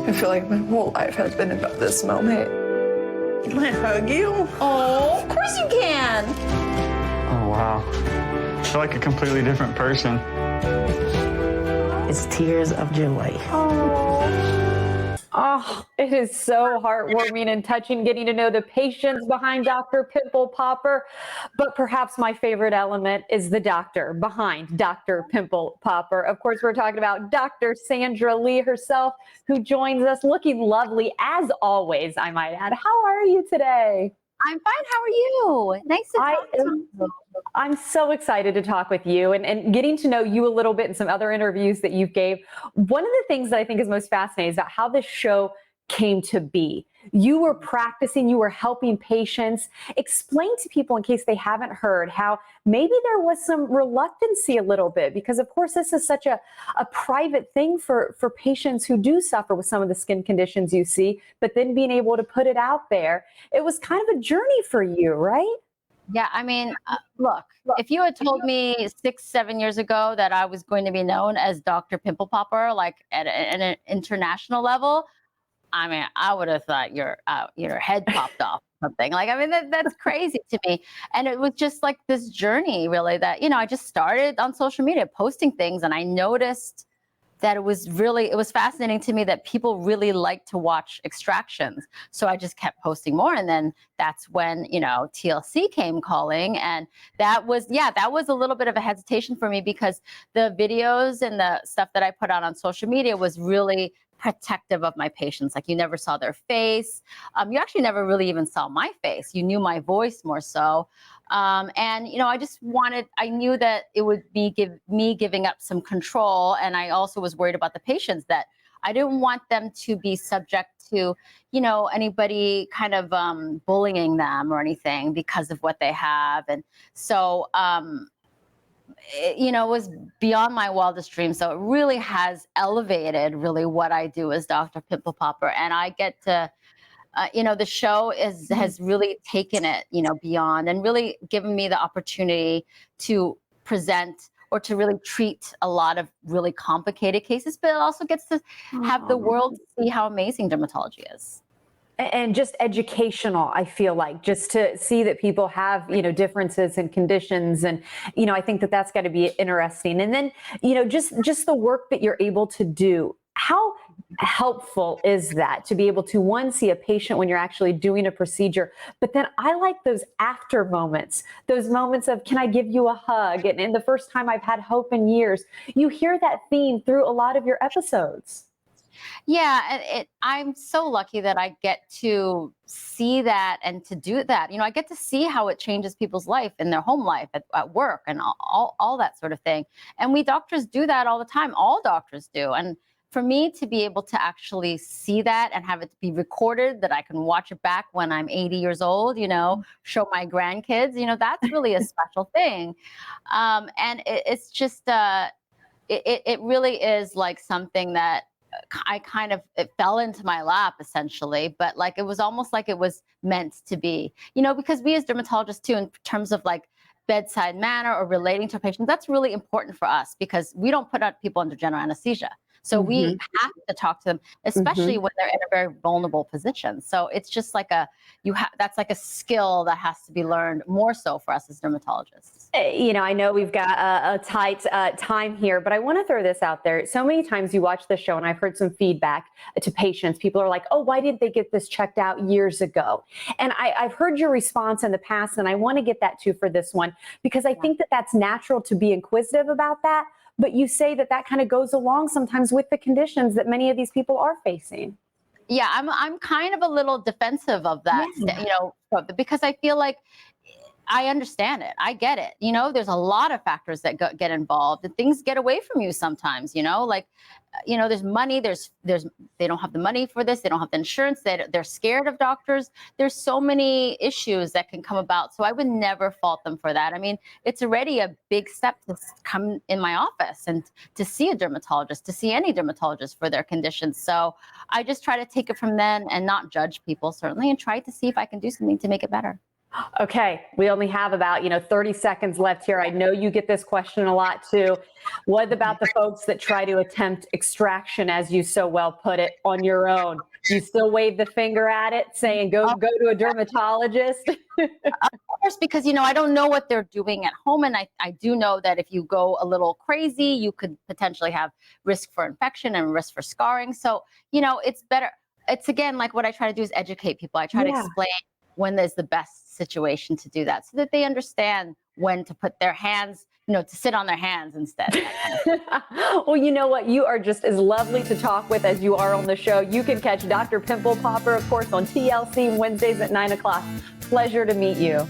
I feel like my whole life has been about this moment. Can I hug you? Oh, of course you can. Oh, wow. I feel like a completely different person. It's tears of joy. Oh, it is so heartwarming and touching getting to know the patients behind Dr. Pimple Popper. But perhaps my favorite element is the doctor behind Dr. Pimple Popper. Of course, we're talking about Dr. Sandra Lee herself, who joins us looking lovely as always, I might add. How are you today? I'm fine. How are you? Nice to talk to you. I'm so excited to talk with you and getting to know you a little bit in some other interviews that you've gave. One of the things that I think is most fascinating is about how this show came to be. You were practicing, you were helping patients. Explain to people, in case they haven't heard, how maybe there was some reluctancy a little bit, because of course this is such a private thing for patients who do suffer with some of the skin conditions you see, but then being able to put it out there. It was kind of a journey for you, right? Yeah, I mean, look, if you had told me 6-7 years ago that I was going to be known as Dr. Pimple Popper, like at an international level, I mean, I would have thought your head popped off or something. Like, I mean, that's crazy to me. And it was just like this journey, really, that, I just started on social media posting things, and I noticed that it was fascinating to me that people really like to watch extractions. So I just kept posting more. And then that's when, TLC came calling. And that was a little bit of a hesitation for me, because the videos and the stuff that I put out on social media was really protective of my patients. Like, you never saw their face. You actually never really even saw my face. You knew my voice more so. And, I knew that it would be me giving up some control. And I also was worried about the patients, that I didn't want them to be subject to, anybody kind of bullying them or anything because of what they have. And so, it was beyond my wildest dreams. So it really has elevated really what I do as Dr. Pimple Popper. And I get to, the show has really taken it, beyond, and really given me the opportunity to present or to really treat a lot of really complicated cases, but it also gets to have the world see how amazing dermatology is. And just educational, I feel like, just to see that people have, differences and conditions. And, I think that that's got to be interesting. And then, just the work that you're able to do. How helpful is that to be able to, one, see a patient when you're actually doing a procedure, but then I like those after moments, those moments of, can I give you a hug? And the first time I've had hope in years, you hear that theme through a lot of your episodes. Yeah, I'm so lucky that I get to see that and to do that. I get to see how it changes people's life in their home life, at work, and all that sort of thing. And we doctors do that all the time. All doctors do. And for me to be able to actually see that and have it be recorded, that I can watch it back when I'm 80 years old, show my grandkids, that's really a special thing. And it's just, it really is like something that it fell into my lap, essentially, but like, it was almost like it was meant to be, because we as dermatologists too, in terms of like bedside manner or relating to patients, that's really important for us, because we don't put out people under general anesthesia. So we have to talk to them, especially when they're in a very vulnerable position. So it's just like that's like a skill that has to be learned more so for us as dermatologists. I know we've got a tight time here, but I want to throw this out there. So many times you watch the show, and I've heard some feedback to patients. People are like, oh, why didn't they get this checked out years ago? And I've heard your response in the past, and I want to get that too for this one, because I think that that's natural to be inquisitive about that. But you say that kind of goes along sometimes with the conditions that many of these people are facing. Yeah, I'm kind of a little defensive of that, because I feel like I understand it. I get it. There's a lot of factors that get involved, and things get away from you sometimes, there's money, they don't have the money for this. They don't have the insurance. They're scared of doctors. There's so many issues that can come about. So I would never fault them for that. I mean, it's already a big step to come in my office and to see a dermatologist, to see any dermatologist for their conditions. So I just try to take it from them and not judge people, certainly, and try to see if I can do something to make it better. Okay, we only have about 30 seconds left here. I know you get this question a lot too. What about the folks that try to attempt extraction, as you so well put it, on your own? Do you still wave the finger at it, saying go to a dermatologist? Of course, because I don't know what they're doing at home, and I do know that if you go a little crazy, you could potentially have risk for infection and risk for scarring. So it's better. It's again like what I try to do is educate people. I try to explain when there's the best situation to do that, so that they understand when to put their hands, to sit on their hands instead. Well, you know what? You are just as lovely to talk with as you are on the show. You can catch Dr. Pimple Popper, of course, on TLC Wednesdays at 9 o'clock. Pleasure to meet you.